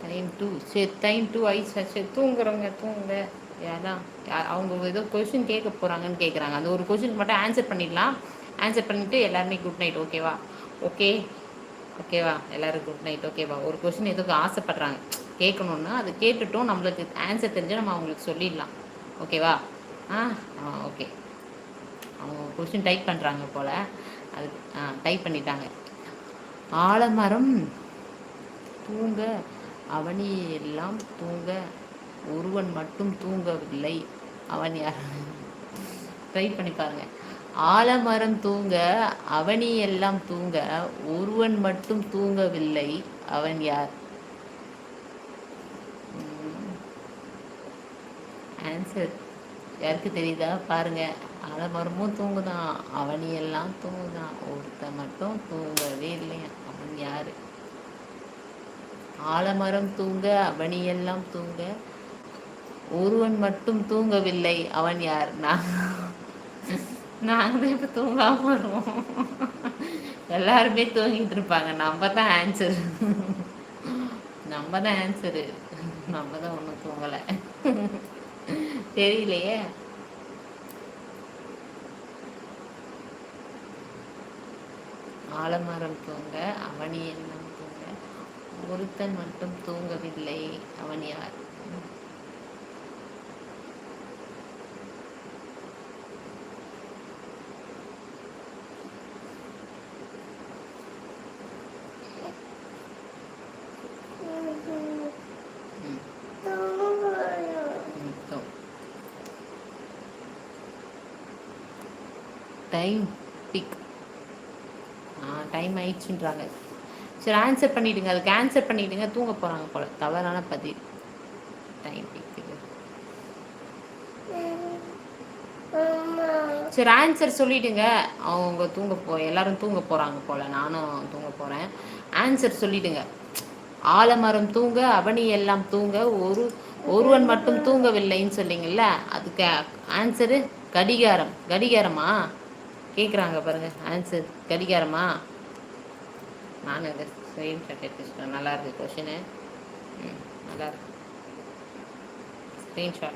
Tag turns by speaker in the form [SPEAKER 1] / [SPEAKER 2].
[SPEAKER 1] time two சரி time two ஆயிடுச்சா சரி தூங்குறவங்க தூங்குங்க யாரா அவங்க ஏதோ கொஷின் கேட்க போகிறாங்கன்னு கேட்குறாங்க அந்த ஒரு கொஷினுக்கு மட்டும் ஆன்சர் பண்ணிடலாம் ஆன்சர் பண்ணிவிட்டு எல்லாருமே குட் நைட் ஓகேவா ஓகே ஓகேவா எல்லோரும் குட் நைட் ஓகேவா ஒரு கொஷின் எதுக்கு ஆசைப்பட்றாங்க கேட்கணுன்னா அது கேட்டுட்டும் நம்மளுக்கு ஆன்சர் தெரிஞ்சால் நம்ம அவங்களுக்கு சொல்லிடலாம் ஓகேவா ஆ ஆ ஓகே அவங்க கொஷின் டைப் பண்ணுறாங்க போல் அது டைப் பண்ணிட்டாங்க ஆலமரம் தூங்க அவனி எல்லாம் தூங்க ஒருவன் மட்டும் தூங்கவில்லை அவன் யார் ட்ரை பண்ணி பாருங்க ஆலமரம் தூங்க அவனி எல்லாம் தூங்க ஒருவன் மட்டும் தூங்கவில்லை அவன் யார் ஆன்சர் யாருக்கு தெரியுதா பாருங்க ஆலமரமும் தூங்குதான் அவனி எல்லாம் தூங்குதான் ஒருத்த மட்டும் தூங்கவே இல்லையா அவன் யாரு ஆலமரம் தூங்க அவனியெல்லாம் தூங்க ஒருவன் மட்டும் தூங்கவில்லை அவன் யார் நாங்கள் இப்போ தூங்காம வருவோம் எல்லாருமே தூங்கிட்டு இருப்பாங்க நம்ம தான் ஆன்சர் நம்ம தான் ஆன்சரு நம்ம தான் ஒன்றும் தூங்கலை தெரியலையே ஆலமரம் தூங்க அவனி எல்லாம் தூங்க ஒருத்தன் மட்டும் தூங்கவில்லை அவன் யார் டைம் பிக் டைம் ஆயிடுச்சுன்றாங்க சரி ஆன்சர் பண்ணிவிடுங்க அதுக்கு ஆன்சர் பண்ணிவிடுங்க தூங்க போகிறாங்க போல தவறான பதில் டைம் பிக் சரி ஆன்சர் சொல்லிவிடுங்க அவங்க எல்லோரும் தூங்க போகிறாங்க போல் நானும் தூங்க போகிறேன் ஆன்சர் சொல்லிவிடுங்க ஆலமரம் தூங்க அவனி எல்லாம் தூங்க ஒருவன் மட்டும் தூங்கவில்லைன்னு சொன்னீங்கல்ல அதுக்கு ஆன்சரு கடிகாரம் கடிகாரமா கேட்குறாங்க பாருங்கள் ஆன்சர் கடிகாரமா நான் அதை ஸ்க்ரீன்ஷாட் எடுத்துச்சிட்டேன் நல்லாயிருக்கு கொஷினு நல்லாயிருக்கு ஸ்க்ரீன்ஷாட்